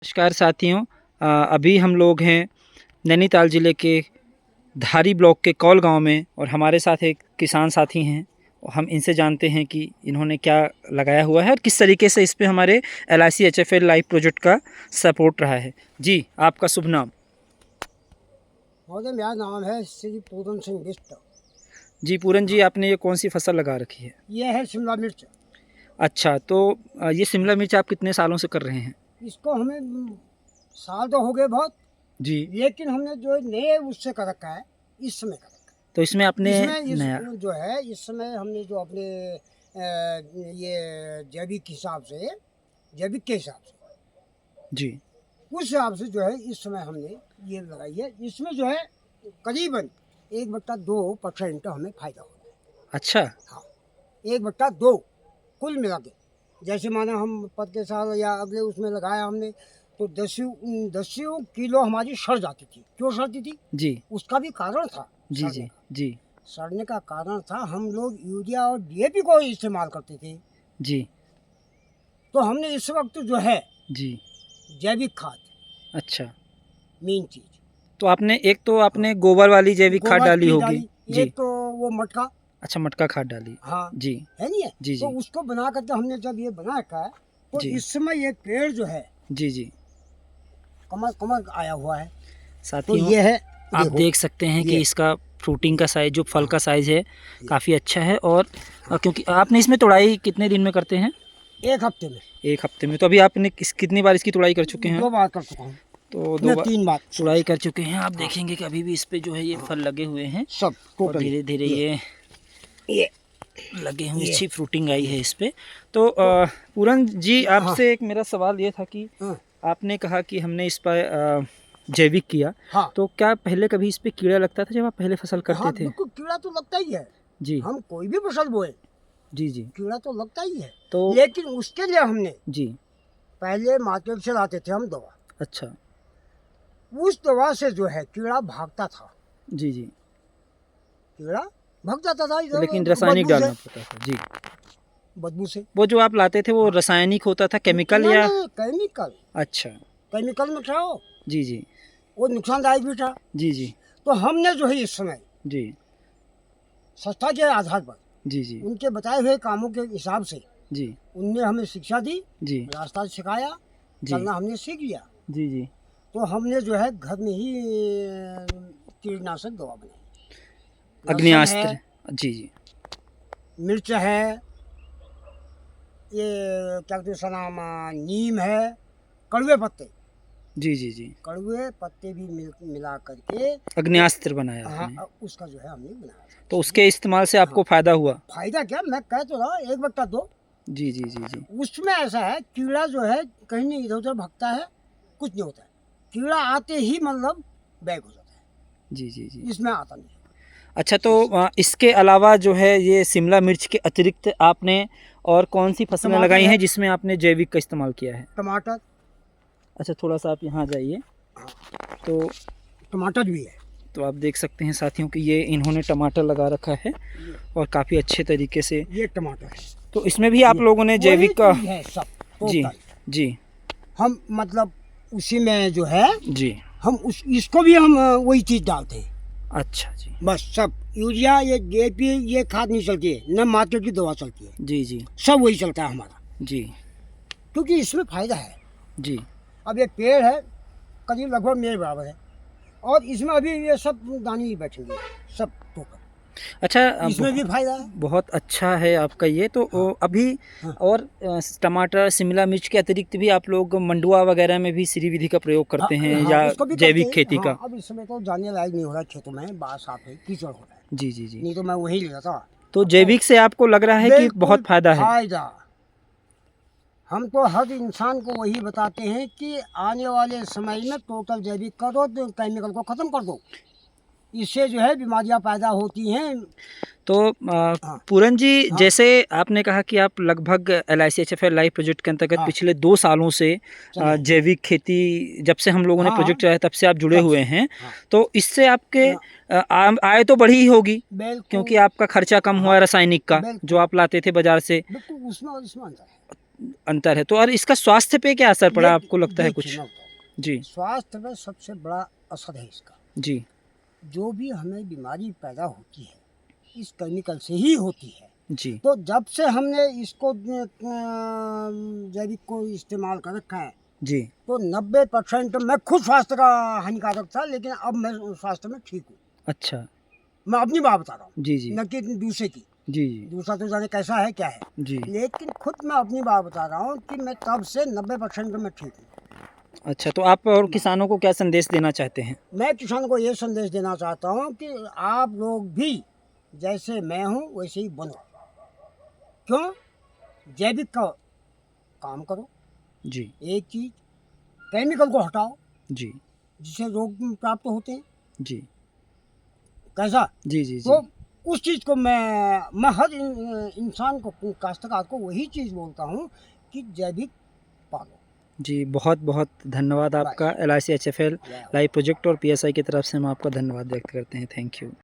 नमस्कार साथियों। अभी हम लोग हैं नैनीताल ज़िले के धारी ब्लॉक के कौल गांव में और हमारे साथ एक किसान साथी हैं। हम इनसे जानते हैं कि इन्होंने क्या लगाया हुआ है और किस तरीके से इस पे हमारे LIC HFL लाइफ प्रोजेक्ट का सपोर्ट रहा है। जी, आपका शुभ नाम? महोदय, मेरा नाम है श्री पूरन सिंह बिष्ट। जी पूरन जी, आपने ये कौन सी फसल लगा रखी है? ये है शिमला मिर्च। अच्छा, तो ये शिमला मिर्च आप कितने सालों से कर रहे हैं? इसको हमें साल तो हो गए बहुत, जी। लेकिन हमने जो नए उससे कर रखा है, इस समय कर रखा है। तो इसमें आपने नया जो है इस समय हमने जो अपने ये जैविक के हिसाब से जी उस हिसाब से जो है इस समय हमने ये लगाई है। इसमें जो है करीबन 1/2% हमें फायदा हो रहा है। अच्छा। हाँ, 1/2 कुल मिला के। जैसे माना हम पद के साथ या अगले उसमें लगाया हमने, तो 10 किलो हमारी सड़ जाती थी। क्यों सड़ती थी? जी उसका भी कारण था। जी जी जी सड़ने का कारण था, हम लोग यूरिया और DAP को इस्तेमाल करते थे। जी। तो हमने इस वक्त जो है जी। जैविक खाद, अच्छा, मेन चीज। तो आपने गोबर वाली जैविक खाद गोबर डाली की होगी। जी। एक तो वो मटका, अच्छा, मटका खाद डाली। हाँ, जी है नहीं है? जी तो जी उसको बना करके हमने जब ये बना रखा है, तो जी इस समय ये पेड़ जो है जी जी। कमर कमर आया हुआ है। तो साथियों, ये है, आप देखो देख सकते हैं कि ये इसका फ्रूटिंग का साइज़, जो फल का साइज़ है, ये। काफ़ी अच्छा है। और क्योंकि आपने इसमें तुड़ाई कितने दिन में करते हैं? 1 हफ्ते में एक हफ्ते में। तो अभी आपने कितनी बार इसकी तुड़ाई कर चुके हैं? 2 बार कर चुका हूँ। तो 2 मैं बार 3 बार तुड़ाई कर चुके हैं। आप हाँ, देखेंगे कि अभी भी इस पे जो है ये फल लगे हुए हैं सब और टोटली धीरे धीरे ये ये लगे हुए, ये अच्छी फ्रूटिंग आई है इस पे। तो तो पूरन जी, हाँ आपसे एक मेरा सवाल ये था कि हाँ आपने कहा कि हमने इस पर जैविक किया, हाँ तो क्या पहले कभी इस पे कीड़ा लगता था जब आप पहले फसल करते हाँ, थे? बिल्कुल कीड़ा तो लगता ही है। जी हम कोई भी फसल बोए, जी जी। कीड़ा तो लगता ही है। तो लेकिन उसके लिए हमने जी। पहले मार्केट से लाते थे हम दवा। अच्छा। उस दवा से जो है कीड़ा भागता था। जी जी। कीड़ा भाग जाता था तो इधर लेकिन रासायनिक बदबू से, डालना पड़ता था। जी। बदबू से। वो जो आप लाते थे वो हाँ, रासायनिक होता था, केमिकल ना या? ना, केमिकल। अच्छा। केमिकल में था जी जी वो नुकसानदायक भी था। जी जी तो हमने जो है इस समय जी सस्ता के आधार पर, जी जी उनके बताए हुए कामों के हिसाब से, जी उनने हमें शिक्षा दी, जी रास्ता सिखाया, जी चलना हमने सीख लिया। जी जी। तो हमने जो है घर में ही कीटनाशक दवा बनाई। लहसुन है, अग्नियास्त्र। जी जी मिर्च है, ये क्या कहते हैं उसका नाम, नीम है, कड़वे पत्ते, जी जी जी। कड़वे पत्ते भी मिला करके अग्नियास्त्र बनाया हाँ, आपने। उसका जो है हमने बनाया था। तो उसके इस्तेमाल से आपको हाँ, फ़ायदा हुआ? फायदा क्या, मैं कह तो रहा 1/2। जी जी जी जी उसमें ऐसा है, कीड़ा जो है कहीं नहीं इधर उधर भागता है, कुछ नहीं होता है। कीड़ा आते ही मतलब बैग हो जाता है, जी जी जी। इसमें आता नहीं है। अच्छा, तो इसके अलावा जो है ये शिमला मिर्च के अतिरिक्त आपने और कौन सी फसलें टमाटर लगाई है, हैं जिसमें आपने जैविक का इस्तेमाल किया है? टमाटर, अच्छा, थोड़ा सा आप यहाँ जाइए। तो टमाटर भी है। तो आप देख सकते हैं साथियों कि ये इन्होंने टमाटर लगा रखा है और काफ़ी अच्छे तरीके से। ये टमाटर है, तो इसमें भी आप लोगों ने वही जैविक का? चीज़ है सब जी टोटल। जी हम मतलब उसी में जो है जी। हम इसको भी हम वही चीज़ डालते हैं। अच्छा जी। बस सब यूरिया, ये DAP, ये खाद नहीं चलती है, न मार्केट की दवा चलती है, जी जी सब वही चलता है हमारा। जी क्योंकि इसमें फायदा है। जी। अब ये पेड़ है करीब लगभग मेरे बराबर है, और इसमें अभी ये सब दाने ही बैठेंगे, सब टोकर। अच्छा, इसमें भी फायदा है। बहुत अच्छा है आपका ये। तो अभी हाँ। और टमाटर शिमला मिर्च के अतिरिक्त भी आप लोग मंडुआ वगैरह में भी श्री विधि का प्रयोग करते हैं हाँ, या उसको भी करते जैविक हैं। खेती का? हाँ, अब इस समय तो जाने लायक नहीं हो रहा है खेतों में, बाहर साफ है, कीचड़ हो रहा है। जी जी जी। नहीं तो मैं वही ले जाता। तो जैविक से आपको लग रहा है कि बिल्कुल बहुत फायदा है? फायदा। हम तो हर इंसान को वही बताते हैं कि आने वाले समय में टोटल जैविक करो, तो केमिकल को ख़त्म कर दो। इससे जो है बीमारियां पैदा होती हैं। तो हाँ पूरन जी, हाँ जैसे आपने कहा कि आप लगभग LIC HFL लाइफ प्रोजेक्ट के अंतर्गत हाँ, पिछले 2 सालों से चले जैविक खेती, जब से हम लोगों ने हाँ प्रोजेक्ट चलाया तब से आप जुड़े तब हुए से हैं। हाँ, तो इससे आपके हाँ, आय तो बढ़ी ही होगी, क्योंकि बिल्कुल। आपका खर्चा कम हुआ हाँ, है रासायनिक का जो बिल्कुल आप लाते थे बाजार से। बिल्कुल, उसमें और इसमें अंतर है। अंतर है। तो और इसका स्वास्थ्य पे क्या असर पड़ा, आपको लगता है देखिए, कुछ? मैं बताऊं, जी, स्वास्थ्य में सबसे बड़ा असर है इसका। जी, जो भी हमें बीमारी पैदा होती है इस केमिकल से ही होती है। जी, तो जब से हमने इसको जैविक को इस्तेमाल कर रखा है, जी, तो 90% मैं खुद स्वास्थ्य का हानिकारक था, लेकिन अब मैं स्वास्थ्य में ठीक हूँ। अच्छा, मैं अपनी बात बता रहा हूँ, जी, जी, न कि दूसरे की। जी, जी, दूसरा तो जाने कैसा है क्या है, जी। लेकिन खुद मैं अपनी बात बता रहा हूँ कि मैं तब से 90% में ठीक हूँ। अच्छा, तो आप और किसानों को क्या संदेश देना चाहते हैं? मैं किसानों को ये संदेश देना चाहता हूँ कि आप लोग भी जैसे मैं हूँ वैसे ही बनो। क्यों? जैविक का काम करो। जी, एक चीज, केमिकल को हटाओ जी, जिससे रोग प्राप्त होते हैं। जी, कैसा? जी, जी, तो जी। उस चीज को मैं हर इंसान को, काश्तकार को वही चीज बोलता हूँ कि जैविक पालो। जी, बहुत-बहुत धन्यवाद बाय आपका। LIC HFL bye. Live project और PSI की तरफ से हम आपका धन्यवाद व्यक्त करते हैं। Thank you.